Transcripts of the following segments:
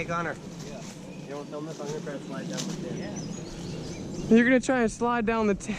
Connor. Yeah. You don't film this? I'm gonna try to slide down the tin. Yeah. You're gonna try and slide down the tin.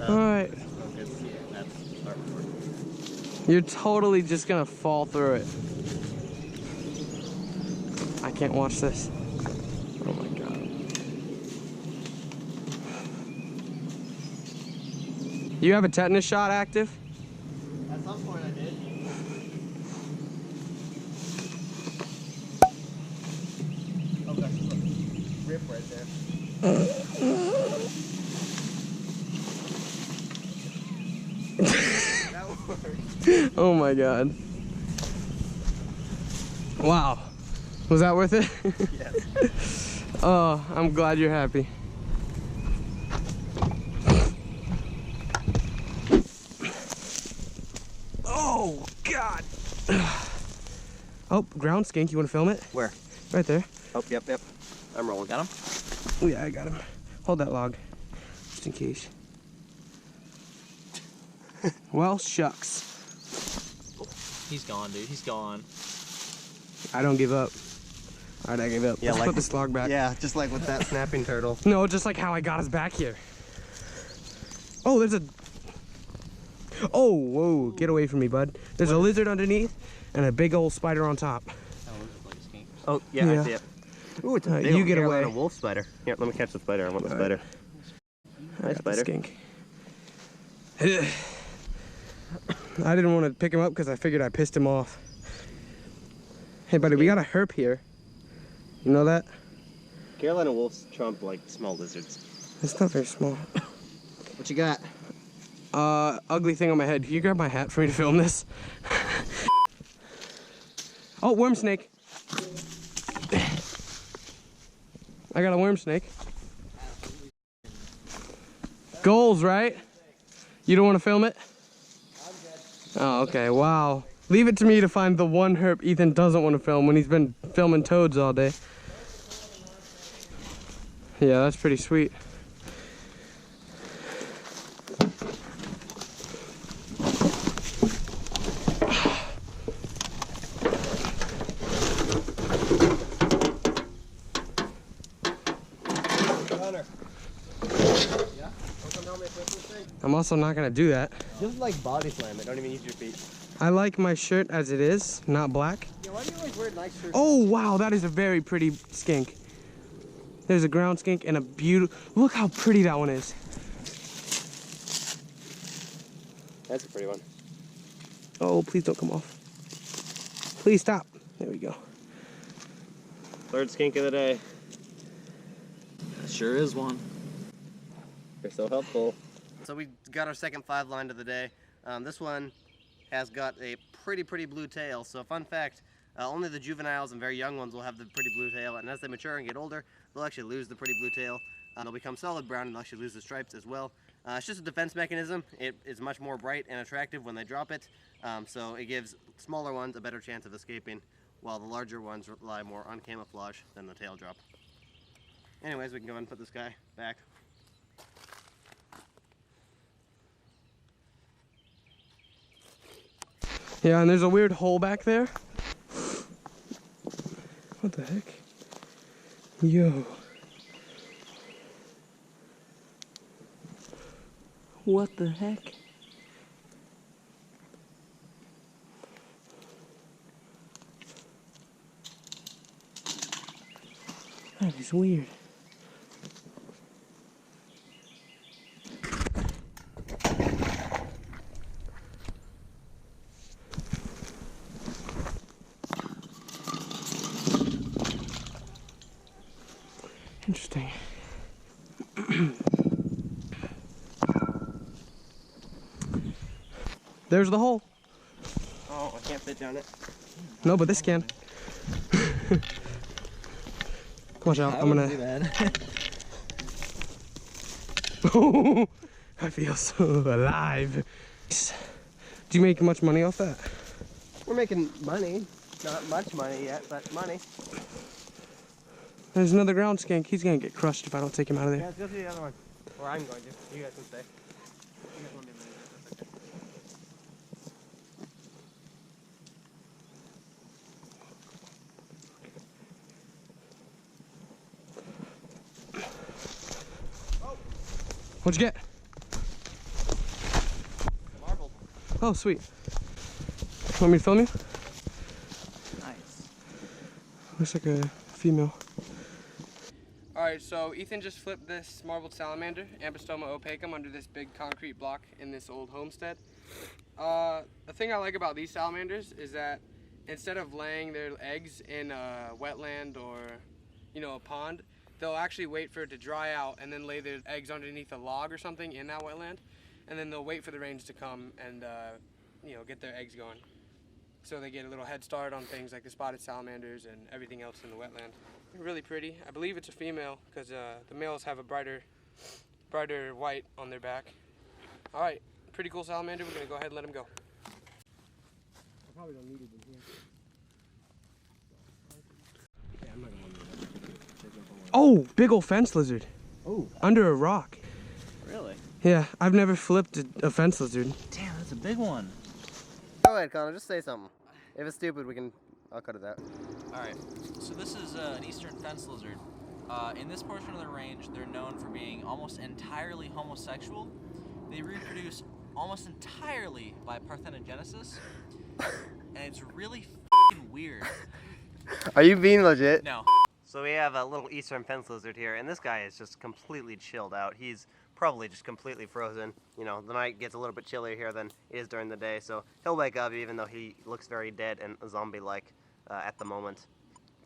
All right. Focus. That's our report. You're totally just gonna fall through it. I can't watch this. Oh my god. You have a tetanus shot active? At some point I did. Oh gosh, look. Rip right there. That worked. Oh my god. Wow. Was that worth it? Yes. Oh, I'm glad you're happy. Oh god. Oh, ground skink. You want to film it? Where? Right there. Oh, yep. I'm rolling. Got him? Oh yeah, I got him. Hold that log, just in case. Well, shucks. He's gone, dude. He's gone. I don't give up. All right, I gave up. Yeah, Let's put this log back. Yeah, just like with that snapping turtle. No, just like how I got us back here. Oh, there's a... Oh, whoa, get away from me, bud. There's a lizard underneath and a big old spider on top. Oh, looks like a skink. Oh, yeah, Yeah. I see it. Ooh, it's a big you old get Carolina away. wolf spider. Here, let me catch the spider. I want the spider. I Hi, got the spider. skink. I didn't want to pick him up because I figured I pissed him off. Hey, buddy, we got a herp here. You know that? Carolina wolves trump like small lizards. It's not very small. What you got? Ugly thing on my head. Can you grab my hat for me to film this? Oh, worm snake. I got a worm snake. Goals, right? You don't want to film it? Oh, okay. Wow. Leave it to me to find the one herp Ethan doesn't want to film when he's been filming toads all day. Yeah, that's pretty sweet. Connor. Yeah? Come help me fix this thing? I'm also not gonna do that. Just like body slam it. Don't even use your feet. I like my shirt as it is, not black. Yeah, why do you always wear nice shirts? Oh, wow, that is a very pretty skink. There's a ground skink and a beautiful... Look how pretty that one is. That's a pretty one. Oh, please don't come off. Please stop. There we go. Third skink of the day. Sure is one. You're so helpful. So we got our second 5-line of the day. This one has got a pretty blue tail. So fun fact, only the juveniles and very young ones will have the pretty blue tail, and as they mature and get older, they'll actually lose the pretty blue tail. They'll become solid brown and they'll actually lose the stripes as well. It's just a defense mechanism. It is much more bright and attractive when they drop it, so it gives smaller ones a better chance of escaping, while the larger ones rely more on camouflage than the tail drop. Anyways, we can go ahead and put this guy back. Yeah, and there's a weird hole back there. What the heck? Yo. What the heck? That is weird. Interesting. There's the hole. Oh, I can't fit down it. No, but this can. Watch out, I'm gonna... I feel so alive. Do you make much money off that? We're making money. Not much money yet, but money. There's another ground skink. He's gonna get crushed if I don't take him out of Yeah, there. let's go see the other one. Or I'm going to. You guys can stay. What'd you get? Marbled. Oh, sweet. Want me to film you? Nice. Looks like a female. Alright, so Ethan just flipped this marbled salamander, Ambystoma opacum, under this big concrete block in this old homestead. The thing I like about these salamanders is that instead of laying their eggs in a wetland or, you know, a pond, they'll actually wait for it to dry out and then lay their eggs underneath a log or something in that wetland, and then they'll wait for the rains to come and, you know, get their eggs going. So they get a little head start on things like the spotted salamanders and everything else in the wetland. Really pretty. I believe it's a female because the males have a brighter white on their back. All right, pretty cool salamander. We're gonna go ahead and let him go. I probably don't need it in here. Yeah, I'm not gonna need it. Oh, big old fence lizard. Oh. Under a rock. Really? Yeah, I've never flipped a fence lizard. Damn, that's a big one. Go ahead, Connor. Just say something. If it's stupid, I'll cut it out. Alright, so this is an eastern fence lizard. In this portion of the range, they're known for being almost entirely homosexual. They reproduce almost entirely by parthenogenesis, and it's really f***ing weird. Are you being legit? No. So we have a little eastern fence lizard here, and this guy is just completely chilled out. He's probably just completely frozen. You know, the night gets a little bit chillier here than it is during the day, so he'll wake up even though he looks very dead and zombie-like at the moment.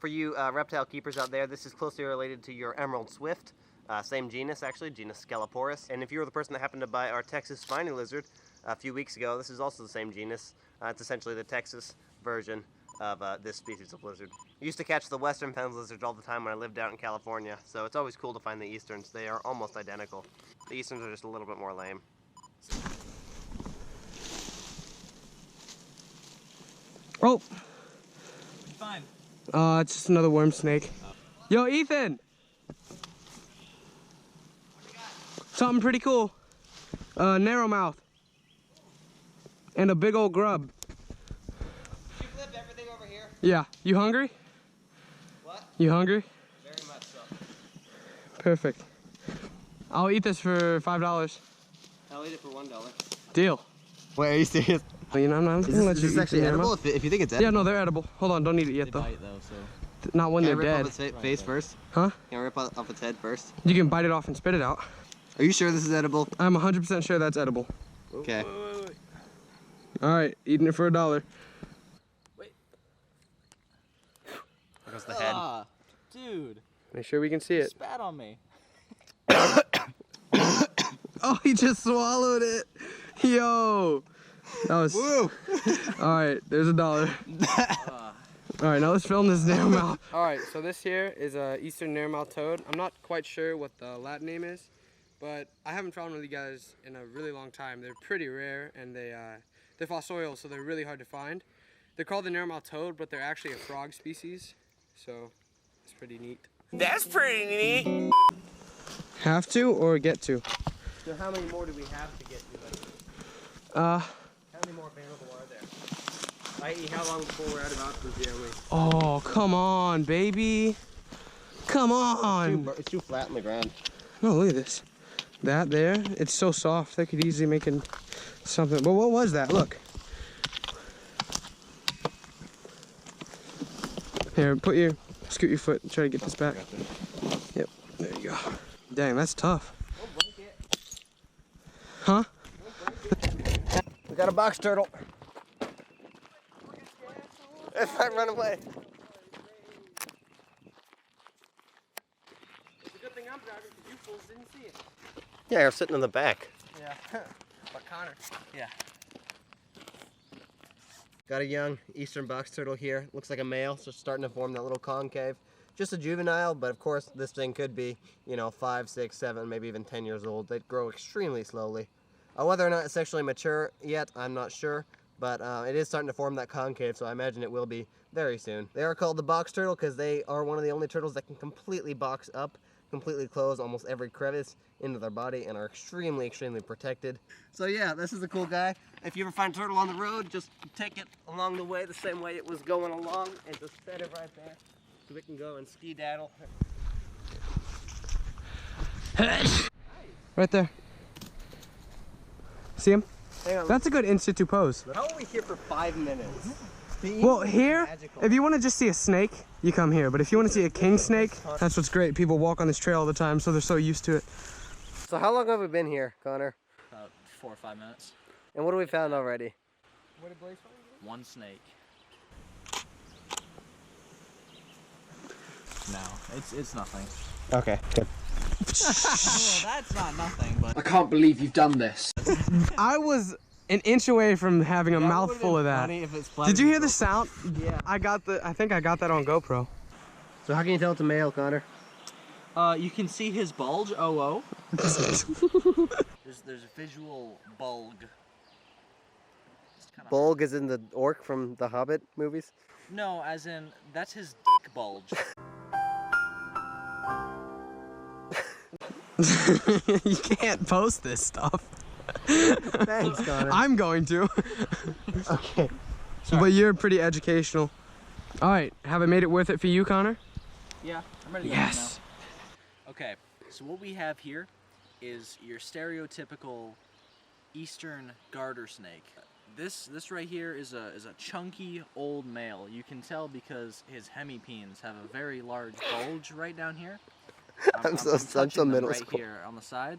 For you reptile keepers out there, this is closely related to your emerald swift. Same genus, actually, genus Scaloporus. And if you were the person that happened to buy our Texas spiny lizard a few weeks ago, this is also the same genus. It's essentially the Texas version of this species of lizard. I used to catch the western fence lizards all the time when I lived out in California, so it's always cool to find the easterns. They are almost identical. The easterns are just a little bit more lame. Oh! Fine. It's just another worm snake. Yo, Ethan! Something pretty cool. Narrow mouth. And a big old grub. Did you flip everything over here? Yeah. You hungry? What? You hungry? Very much so. Perfect. I'll eat this for $5. I'll eat it for $1. Deal. Wait, are you serious? Well, you know, I'm not gonna let you Is eat this actually the edible? narrow. If you think it's edible? Yeah, no, they're edible. Hold on, don't eat it yet, though. Bite, though, so. Not when Can I they're rip dead. off its face first? Huh? Can I rip off its head first? You can bite it off and spit it out. Are you sure this is edible? I'm 100% sure that's edible. Okay. Wait. All right, eating it for $1. Wait. There goes the head. Dude. Make sure we can see it. Spat on me. Oh, he just swallowed it. Yo. That was... Woo! All right, there's $1. All right, now let's film this narrowmouth. All right, so this here is a eastern narrowmouth toad. I'm not quite sure what the Latin name is, but I haven't found one of these guys in a really long time. They're pretty rare, and they're fossorial, so they're really hard to find. They're called the narrowmouth toad, but they're actually a frog species, so it's pretty neat. That's pretty neat. Have to or get to? So how many more do we have to get to? How many more available are there? I.e., how long before we're out of options here? Oh, come on, baby. Come on. It's too flat on the ground. Oh, look at this. That there, it's so soft. They could easily make it something. But what was that? Look. Here, scoot your foot and try to get this back. Yep, there you go. Dang, that's tough. Don't break it. Huh? We got a box turtle. If I run away. It's a good thing I'm driving because you fools didn't see it. Yeah, you're sitting in the back. Yeah, but Connor. Yeah. Got a young eastern box turtle here. Looks like a male, so starting to form that little concave. Just a juvenile, but of course this thing could be, you know, 5, 6, 7, maybe even 10 years old. They grow extremely slowly. Whether or not it's sexually mature yet, I'm not sure, but it is starting to form that concave, so I imagine it will be very soon. They are called the box turtle because they are one of the only turtles that can completely box up, completely close almost every crevice into their body, and are extremely, extremely protected. So yeah, this is a cool guy. If you ever find a turtle on the road, just take it along the way the same way it was going along, and just set it right there so it can go and ski-daddle. Right there. See him? Hang on. That's a good in situ pose. How are we here for 5 minutes? Well, here, if you want to just see a snake, you come here. But if you want to see a king snake, that's what's great. People walk on this trail all the time, so they're so used to it. So how long have we been here, Connor? About 4 or 5 minutes. And what have we found already? What did Blaise find? 1 snake. No, it's nothing. Okay, good. Well, that's not nothing, but I can't believe you've done this. I was an inch away from having a mouthful of that. Did you hear the sound? Yeah. I think I got that on GoPro. So how can you tell it's a male, Connor? you can see his bulge. Oh. there's a visual bulge. Bulg is in the orc from the Hobbit movies? No, as in that's his dick bulge. You can't post this stuff. Thanks, Connor. I'm going to. Okay. But you're pretty educational. All right, have I made it worth it for you, Connor? Yeah, I'm ready to go Yes. now. Okay, so what we have here is your stereotypical eastern garter snake. This right here is a chunky old male. You can tell because his hemipenes have a very large bulge right down here. I'm so middle right school. here on the side,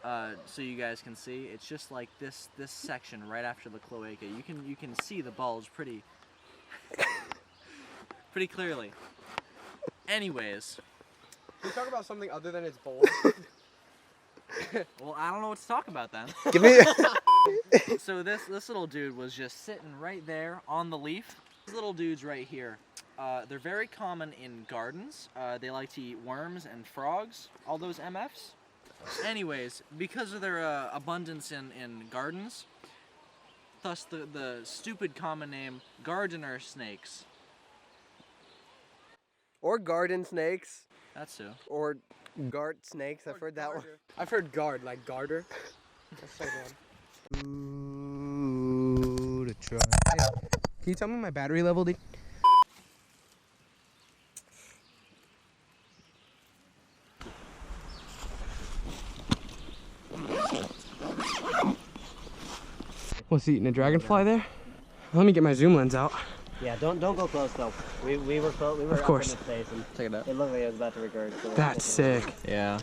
so you guys can see. It's just like this section right after the cloaca. You can see the bulge pretty clearly. Anyways, Can we talk about something other than its bulge? well, I don't know what to talk about then. Give me. So this little dude was just sitting right there on the leaf. These little dudes right here, they're very common in gardens. They like to eat worms and frogs, all those MFs. Anyways, because of their abundance in gardens, thus the stupid common name gardener snakes. Or garden snakes. That's who. Or gart snakes. I've heard that one. I've heard guard, like garter. That's so good. Ooh, to try. Can you tell me my battery level, dude? What's eating a dragonfly there? Let me get my zoom lens out. Yeah, don't go close though. We were close. We were Of course. up in his face and Check it out. it looked like it was about to regurg. So That's sick. Yeah.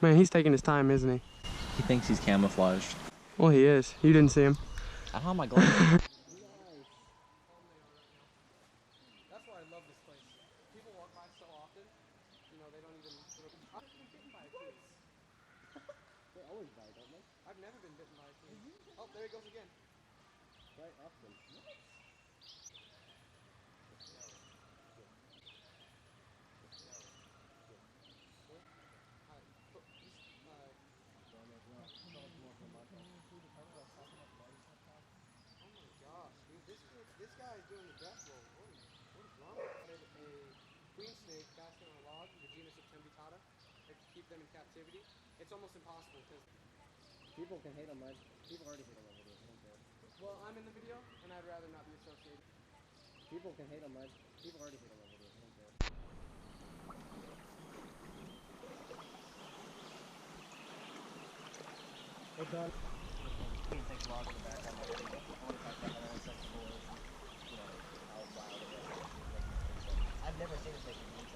Man, he's taking his time, isn't he? He thinks he's camouflaged. Well, he is. You didn't see him. I don't have my glasses. That's why I love this place. People walk by so often, you know, they don't even. I've been bitten by a queen. They always bite, don't they? I've never been bitten by a queen. Oh, there he goes again. Right up them. This guy is doing the death roll. What is wrong with him? A Greensnake basking on a log, the genus septemvitate, to keep them in captivity. It's almost impossible because People can hate on my. People already hate on my videos. well, I'm in the video and I'd rather not be associated. People can hate on my. People already hate on my videos. Hey, Don. Takes a log in the background. I've never seen a snake in before.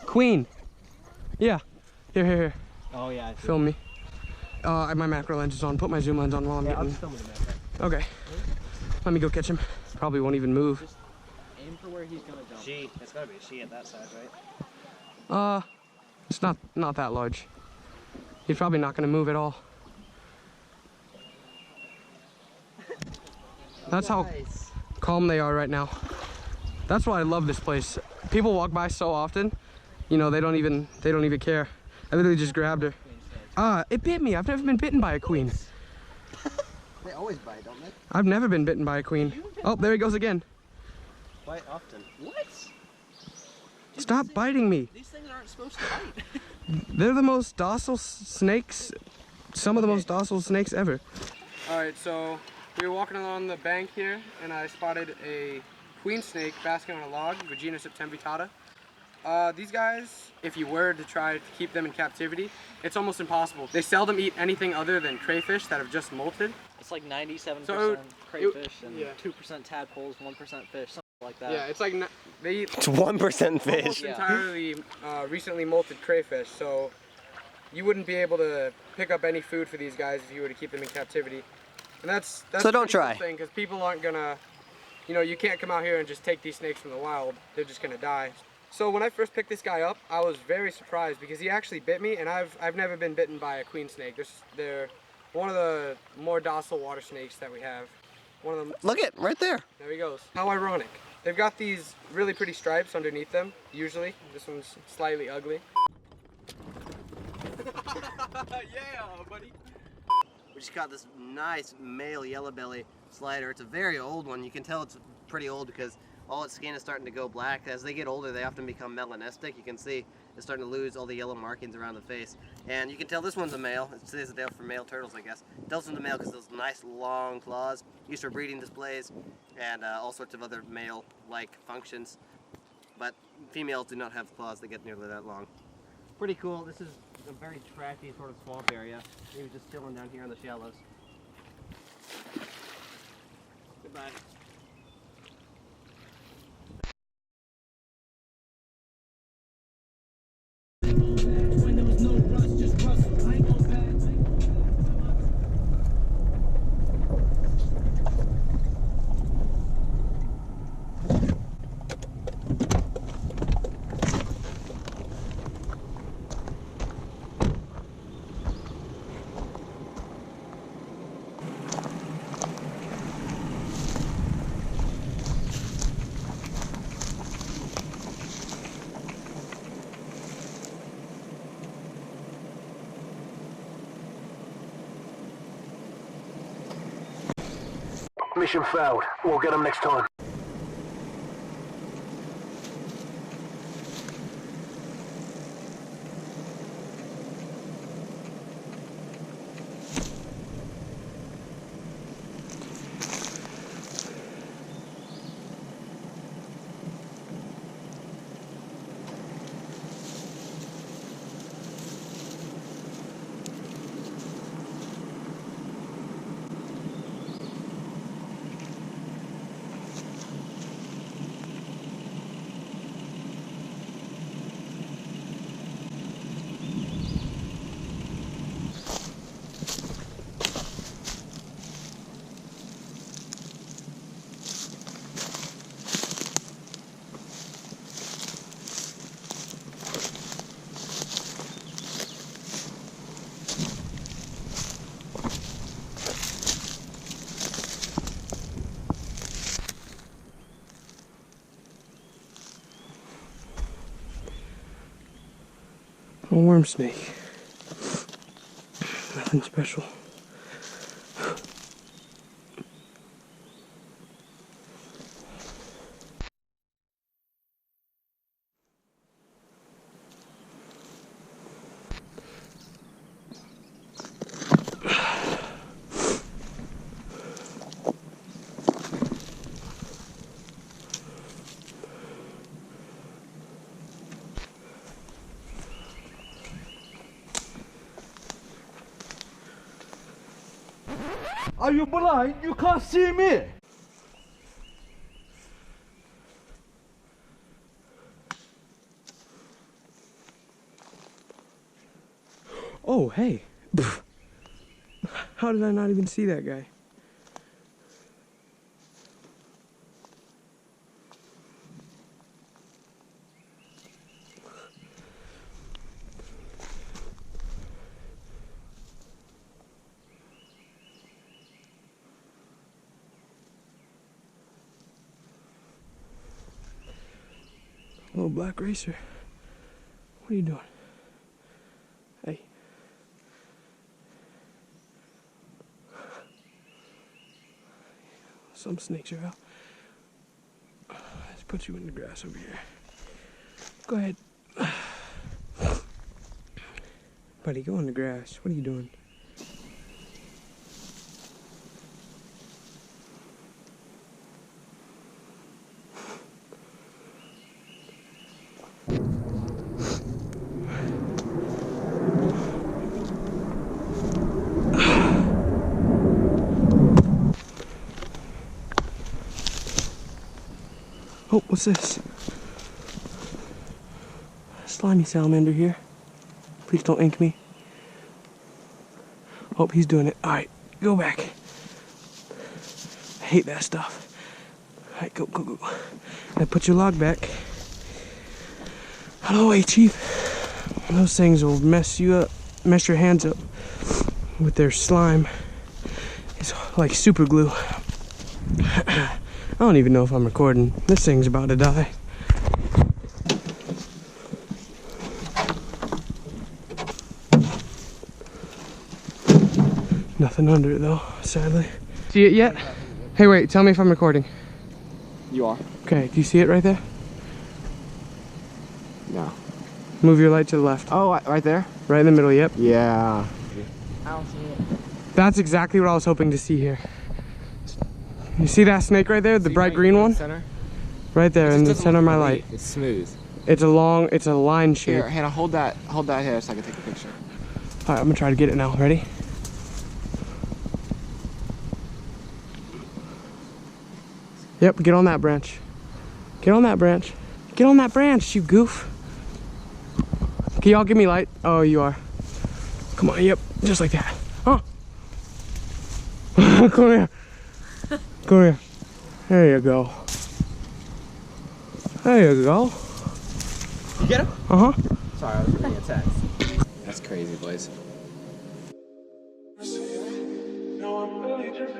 Queen. Yeah. Here. Oh yeah. I see. Film me. My macro lens is on. Put my zoom lens on while I'm Yeah, I'll getting. just film it in that. Okay. Let me go catch him. Probably won't even move. Aim for where he's gonna jump. She. It's gotta be a she at that size, right? It's not that large. He's probably not gonna move at all. That's how calm they are right now. That's why I love this place. People walk by so often, you know, they don't even care. I literally just grabbed her. It bit me. I've never been bitten by a queen. They always bite, don't they? I've never been bitten by a queen. Oh, there he goes again. Quite often. What? Stop biting me. These things aren't supposed to bite. They're the most docile snakes, some of the most docile snakes ever. Alright, so we were walking along the bank here and I spotted a queen snake basking on a log, Regina septemvitate. These guys, if you were to try to keep them in captivity, it's almost impossible. They seldom eat anything other than crayfish that have just molted. It's like 97% So crayfish and 2% tadpoles, 1% fish, something like that. Yeah, it's like they eat It's 1% fish. almost entirely recently molted crayfish, so you wouldn't be able to pick up any food for these guys if you were to keep them in captivity. And that's So don't try. Because people aren't gonna, you know, you can't come out here and just take these snakes from the wild. They're just gonna die. So when I first picked this guy up, I was very surprised because he actually bit me, and I've never been bitten by a queen snake. They're one of the more docile water snakes that we have. One of them. Look it, right there. There he goes. How ironic. They've got these really pretty stripes underneath them, usually. This one's slightly ugly. Yeah, buddy. We just got this nice male yellow-bellied slider. It's a very old one. You can tell it's pretty old because all its skin is starting to go black. As they get older, they often become melanistic. You can see it's starting to lose all the yellow markings around the face. And you can tell this one's a male. It says they're for male turtles, I guess. Tells them a male because those nice long claws, used for breeding displays, and all sorts of other male-like functions. But females do not have claws that get nearly that long. Pretty cool. This is a very tracty sort of swamp area. He was just chilling down here in the shallows. Goodbye. Mission failed. We'll get them next time. A worm snake. Nothing special. Are you blind? You can't see me! Oh, hey. How did I not even see that guy? Little black racer. What are you doing? Hey. Some snakes are out. Let's put you in the grass over here. Go ahead. Buddy, go in the grass. What are you doing? Oh, what's this? Slimy salamander here. Please don't ink me. Oh, he's doing it. All right, go back. I hate that stuff. All right, go, go, go. Now put your log back. Out of the way, Chief. Those things will mess you up, mess your hands up with their slime. It's like super glue. I don't even know if I'm recording. This thing's about to die. Nothing under it though, sadly. See it yet? Hey, wait, tell me if I'm recording. You are. Okay, do you see it right there? No. Move your light to the left. Oh, right there? Right in the middle, yep. Yeah. I don't see it. That's exactly what I was hoping to see here. You see that snake right there? The bright green one? Center? Right there in the center of my light. It's smooth. It's a line shape. Here, Hannah, hold that here so I can take a picture. All right, I'm gonna try to get it now. Ready? Yep, get on that branch. Get on that branch. Get on that branch, you goof. Can y'all give me light? Oh, you are. Come on, yep, just like that. Huh? Come here. Come here. There you go. There you go. You get him? Uh-huh. Sorry, I was reading a text. That's crazy, Blaise. No, I'm really just